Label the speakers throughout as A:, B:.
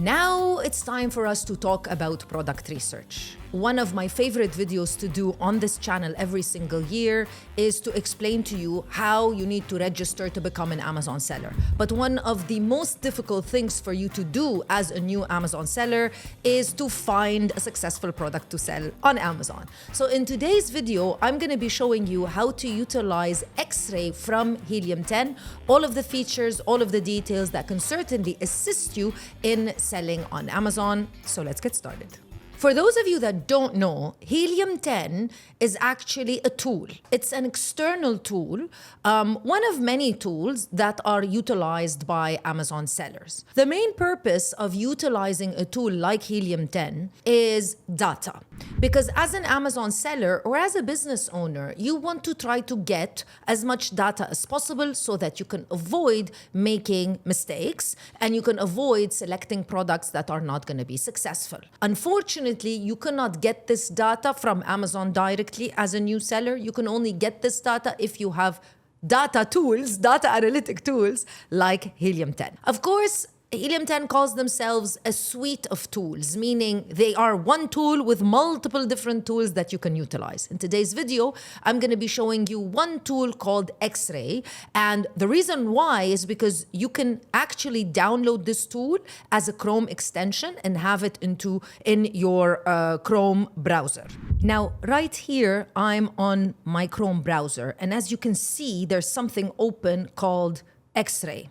A: Now it's time for us to talk about product research. One of my favorite videos to do on this channel every single year is to explain to you how you need to register to become an Amazon seller. But one of the most difficult things for you to do as a new Amazon seller is to find a successful product to sell on Amazon. So in today's video, I'm going to be showing you how to utilize X-Ray from Helium 10, all of the features, all of the details that can certainly assist you in selling on Amazon. So let's get started. For those of you that don't know, Helium 10 is actually a tool. It's an external tool, one of many tools that are utilized by Amazon sellers. The main purpose of utilizing a tool like Helium 10 is data. Because as an Amazon seller or as a business owner, you want to try to get as much data as possible so that you can avoid making mistakes and you can avoid selecting products that are not going to be successful. Unfortunately, you cannot get this data from Amazon directly as a new seller. You can only get this data if you have data tools, data analytic tools like Helium 10. Of course, Helium 10 calls themselves a suite of tools, meaning they are one tool with multiple different tools that you can utilize. In today's video, I'm going to be showing you one tool called X-Ray. And the reason why is because you can actually download this tool as a Chrome extension and have it in your Chrome browser. Now, right here, I'm on my Chrome browser. And as you can see, there's something open called X-Ray.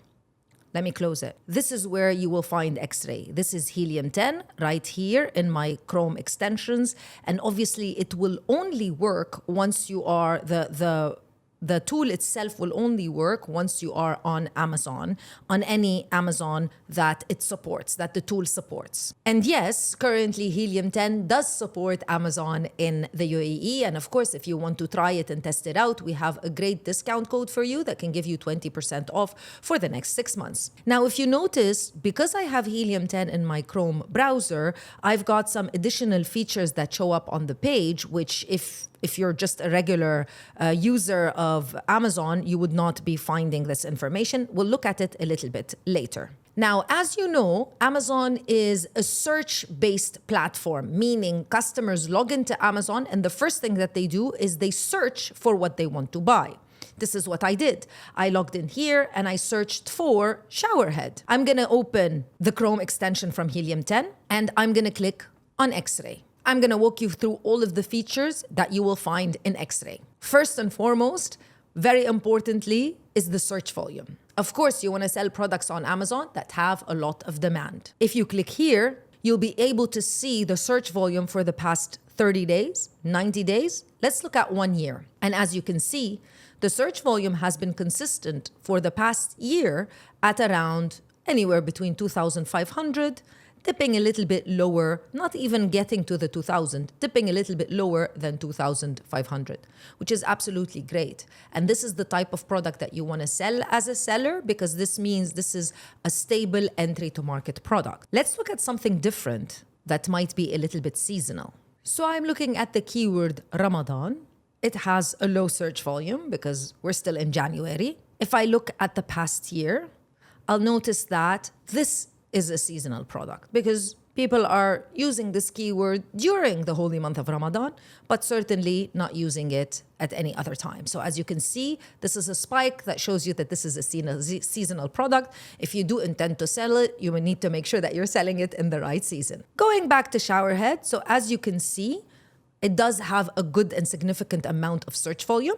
A: Let me close it. This is where you will find X-Ray. This is Helium 10 right here in my Chrome extensions. And obviously it will only work once you are the tool itself will only work once you are on Amazon, on any Amazon that it supports, that the tool supports. And yes, currently Helium 10 does support Amazon in the UAE. And of course, if you want to try it and test it out, we have a great discount code for you that can give you 20% off for the next 6 months. Now, if you notice, because I have Helium 10 in my Chrome browser, I've got some additional features that show up on the page, which if you're just a regular user of Amazon, you would not be finding this information. We'll look at it a little bit later. Now, as you know, Amazon is a search-based platform, meaning customers log into Amazon and the first thing that they do is they search for what they want to buy. This is what I did. I logged in here and I searched for shower head. I'm going to open the Chrome extension from Helium 10 and I'm going to click on X-Ray. I'm going to walk you through all of the features that you will find in X-Ray. First and foremost, very importantly, is the search volume. Of course, you want to sell products on Amazon that have a lot of demand. If you click here, you'll be able to see the search volume for the past 30 days, 90 days. Let's look at 1 year. And as you can see, the search volume has been consistent for the past year at around anywhere between 2,500 dipping a little bit lower, not even getting to the 2,000, dipping a little bit lower than 2,500, which is absolutely great. And this is the type of product that you want to sell as a seller because this means this is a stable entry to market product. Let's look at something different that might be a little bit seasonal. So I'm looking at the keyword Ramadan. It has a low search volume because we're still in January. If I look at the past year, I'll notice that this is a seasonal product because people are using this keyword during the holy month of Ramadan, but certainly not using it at any other time. So as you can see, this is a spike that shows you that this is a seasonal product. If you do intend to sell it, you will need to make sure that you're selling it in the right season. Going back to shower head, so as you can see, it does have a good and significant amount of search volume.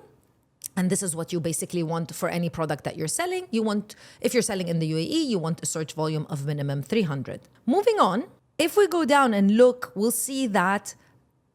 A: And this is what you basically want for any product that you're selling. You want, if you're selling in the UAE, you want a search volume of minimum 300. Moving on, if we go down and look, we'll see that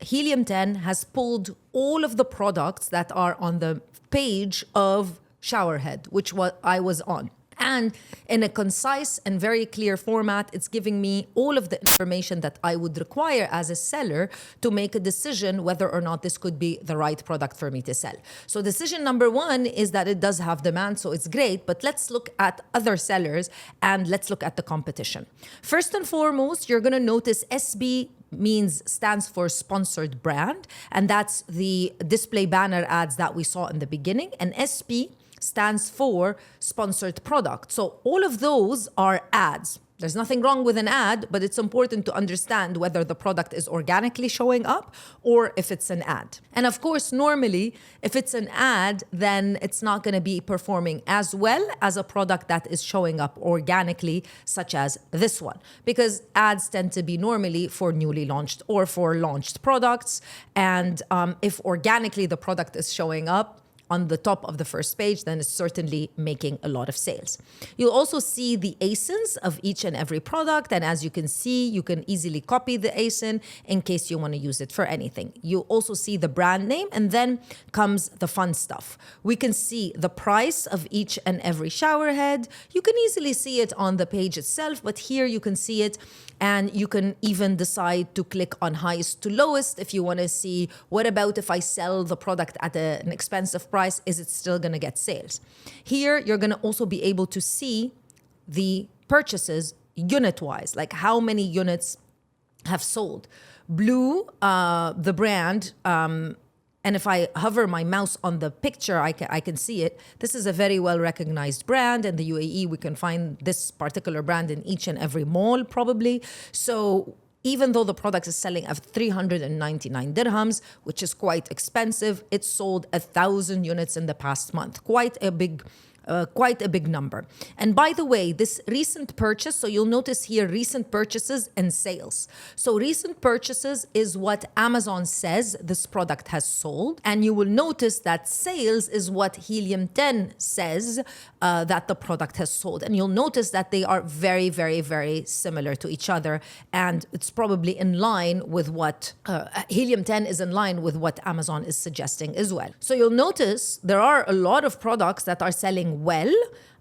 A: Helium 10 has pulled all of the products that are on the page of Showerhead, which I was on. And in a concise and very clear format, it's giving me all of the information that I would require as a seller to make a decision whether or not this could be the right product for me to sell. So decision number one is that it does have demand, so it's great, but let's look at other sellers and let's look at the competition. First and foremost, you're going to notice SB stands for sponsored brand, and that's the display banner ads that we saw in the beginning, and SP stands for sponsored product. So all of those are ads. There's nothing wrong with an ad, but it's important to understand whether the product is organically showing up or if it's an ad. And of course, normally, if it's an ad, then it's not going to be performing as well as a product that is showing up organically, such as this one, because ads tend to be normally for newly launched or for launched products. And if organically the product is showing up on the top of the first page, then it's certainly making a lot of sales. You'll also see the ASINs of each and every product. And as you can see, you can easily copy the ASIN in case you want to use it for anything. You also see the brand name, and then comes the fun stuff. We can see the price of each and every shower head. You can easily see it on the page itself, but here you can see it, and you can even decide to click on highest to lowest if you want to see, what about if I sell the product at an expensive price? Is it still going to get sales? Here, you're going to also be able to see the purchases unit-wise, like how many units have sold. Blue, the brand, and if I hover my mouse on the picture, I can see it. This is a very well-recognized brand. In the UAE, we can find this particular brand in each and every mall, probably. So even though the product is selling at 399 dirhams, which is quite expensive, it sold 1,000 units in the past month. Quite a big number. And by the way, this recent purchase, so you'll notice here recent purchases and sales. So recent purchases is what Amazon says this product has sold. And you will notice that sales is what Helium 10 says that the product has sold. And you'll notice that they are very, very, very similar to each other. And it's probably in line with what Helium 10 is in line with what Amazon is suggesting as well. So you'll notice there are a lot of products that are selling well,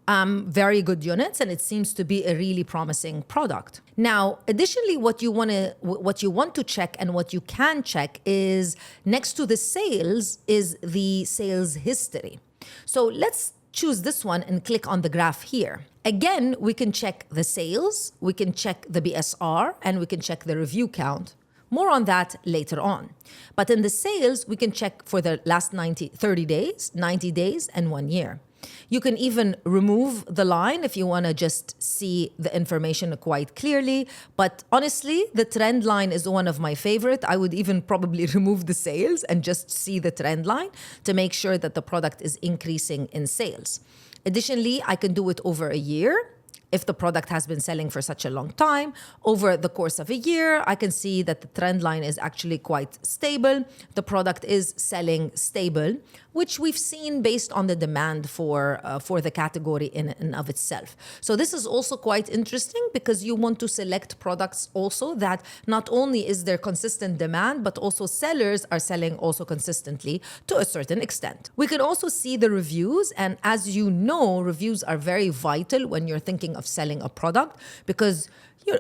A: very good units, and it seems to be a really promising product. Now, additionally, what you want to check and what you can check is next to the sales is the sales history. So let's choose this one and click on the graph here. Again, we can check the sales, we can check the BSR, and we can check the review count. More on that later on. But in the sales, we can check for the last 30 days, 90 days, and 1 year. You can even remove the line if you want to just see the information quite clearly. But honestly, the trend line is one of my favorite. I would even probably remove the sales and just see the trend line to make sure that the product is increasing in sales. Additionally, I can do it over a year. If the product has been selling for such a long time, over the course of a year, I can see that the trend line is actually quite stable. The product is selling stable, which we've seen based on the demand for the category in and of itself. So this is also quite interesting because you want to select products also that not only is there consistent demand, but also sellers are selling also consistently to a certain extent. We can also see the reviews. And as you know, reviews are very vital when you're thinking of selling a product, because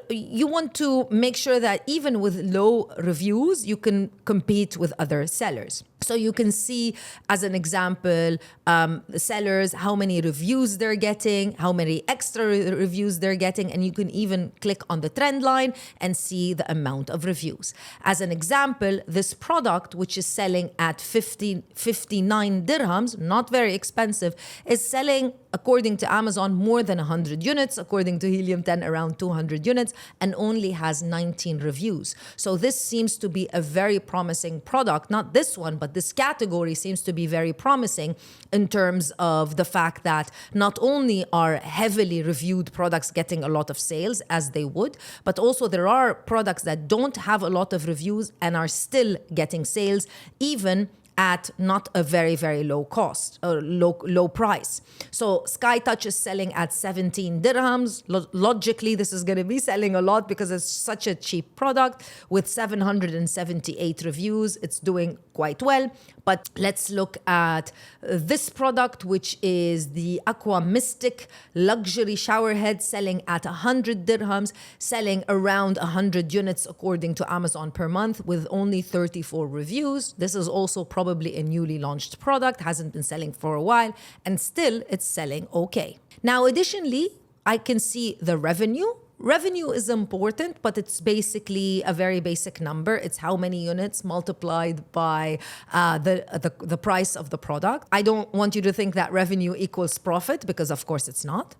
A: you want to make sure that even with low reviews, you can compete with other sellers. So you can see, as an example, the sellers, how many reviews they're getting, how many extra reviews they're getting, and you can even click on the trend line and see the amount of reviews. As an example, this product, which is selling at 59 dirhams, not very expensive, is selling, according to Amazon, more than 100 units, according to Helium 10, around 200 units, and only has 19 reviews. So this seems to be a very promising product, not this one, but this category seems to be very promising in terms of the fact that not only are heavily reviewed products getting a lot of sales, as they would, but also there are products that don't have a lot of reviews and are still getting sales, even at not a very, very low cost or low price. So Sky Touch is selling at 17 dirhams. Logically, this is going to be selling a lot because it's such a cheap product with 778 reviews. It's doing quite well. But let's look at this product, which is the Aqua Mystic luxury shower head, selling at 100 dirhams, selling around 100 units according to Amazon per month with only 34 reviews. This is also probably a newly launched product, hasn't been selling for a while, and still it's selling okay. Now, additionally, I can see the revenue, revenue is important, but it's basically a very basic number. It's how many units multiplied by the price of the product. I don't want you to think that revenue equals profit, because of course it's not.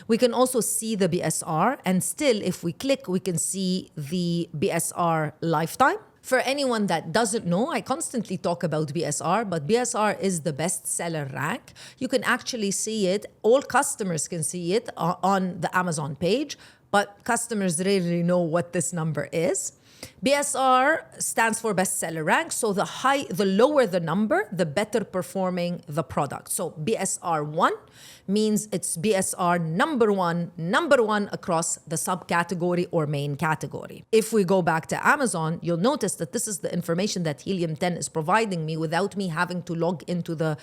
A: We can also see the BSR, and still if we click, we can see the BSR lifetime. For anyone that doesn't know, I constantly talk about BSR, but BSR is the bestseller rank. You can actually see it. All customers can see it on the Amazon page, but customers rarely know what this number is. BSR stands for bestseller rank. So the lower the number, the better performing the product. So BSR 1 means it's BSR number one across the subcategory or main category. If we go back to Amazon, you'll notice that this is the information that Helium 10 is providing me without me having to log into the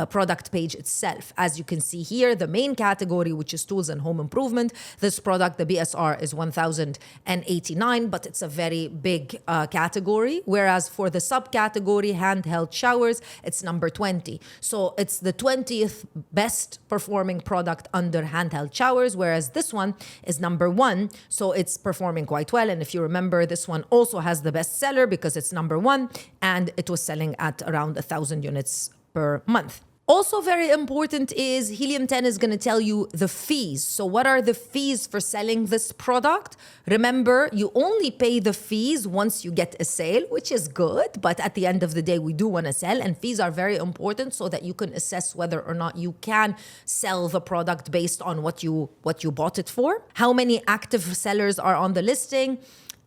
A: product page itself. As you can see here, the main category, which is tools and home improvement, this product, the BSR is 1,089, but it's a very big category. Whereas for the subcategory, handheld showers, it's number 20. So it's the 20th best performing product under handheld showers, whereas this one is number 1. So it's performing quite well. And if you remember, this one also has the bestseller because it's number 1 and it was selling at around 1,000 units per month. Also very important is Helium 10 is going to tell you the fees. So what are the fees for selling this product? Remember, you only pay the fees once you get a sale, which is good. But at the end of the day, we do want to sell, and fees are very important so that you can assess whether or not you can sell the product based on what you bought it for. How many active sellers are on the listing?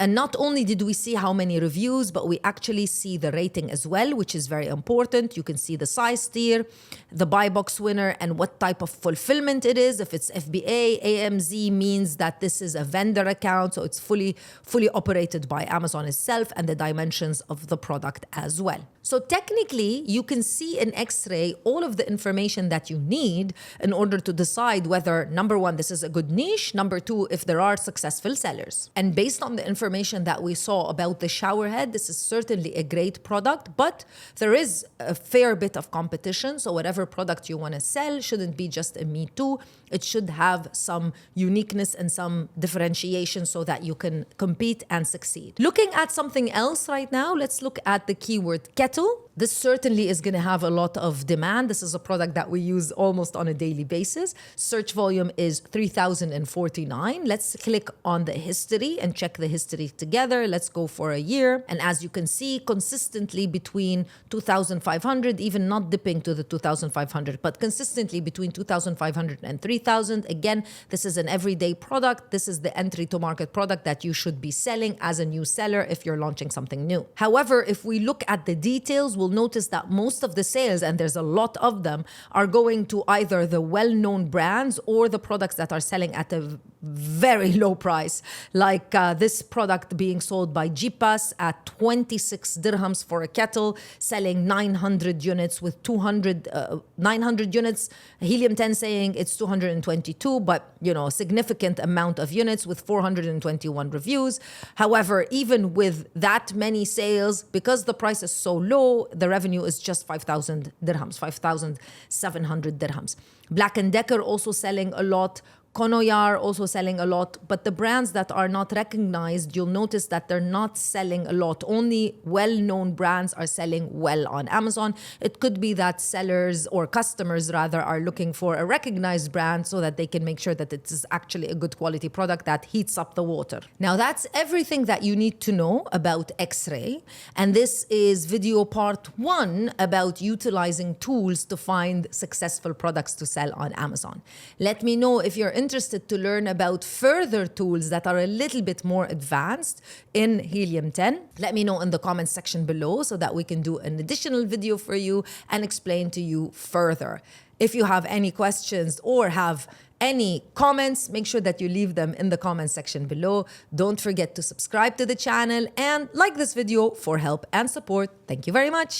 A: And not only did we see how many reviews, but we actually see the rating as well, which is very important. You can see the size tier, the buy box winner, and what type of fulfillment it is. If it's FBA, AMZ means that this is a vendor account, so it's fully operated by Amazon itself, and the dimensions of the product as well. So technically, you can see in X-ray all of the information that you need in order to decide whether, number 1, this is a good niche, number 2, if there are successful sellers. And based on the information that we saw about the shower head, this is certainly a great product, but there is a fair bit of competition. So whatever product you want to sell shouldn't be just a me too. It should have some uniqueness and some differentiation so that you can compete and succeed. Looking at something else right now, let's look at the keyword kettle. This certainly is going to have a lot of demand. This is a product that we use almost on a daily basis. Search volume is 3,049. Let's click on the history and check the history together. Let's go for a year. And as you can see, consistently between 2,500, even not dipping to the 2,500, but consistently between 2,500 and 3,000. Again, this is an everyday product. This is the entry to market product that you should be selling as a new seller if you're launching something new. However, if we look at the details, we'll notice that most of the sales, and there's a lot of them, are going to either the well-known brands or the products that are selling at a very low price, like this product being sold by Jipas at 26 dirhams for a kettle, selling 900 units with 900 units. Helium 10 saying it's 222, but a significant amount of units with 421 reviews. However, even with that many sales, because the price is so low, the revenue is just 5,000 dirhams, 5,700 dirhams. Black & Decker also selling a lot. Konoyar also selling a lot, but the brands that are not recognized, you'll notice that they're not selling a lot. Only well-known brands are selling well on Amazon. It could be that sellers or customers rather are looking for a recognized brand so that they can make sure that it is actually a good quality product that heats up the water. Now that's everything that you need to know about X-ray. And this is video part 1 about utilizing tools to find successful products to sell on Amazon. Let me know if you're interested to learn about further tools that are a little bit more advanced in Helium 10. Let me know in the comments section below so that we can do an additional video for you and explain to you further. If you have any questions or have any comments, make sure that you leave them in the comments section below. Don't forget to subscribe to the channel and like this video for help and support. Thank you very much.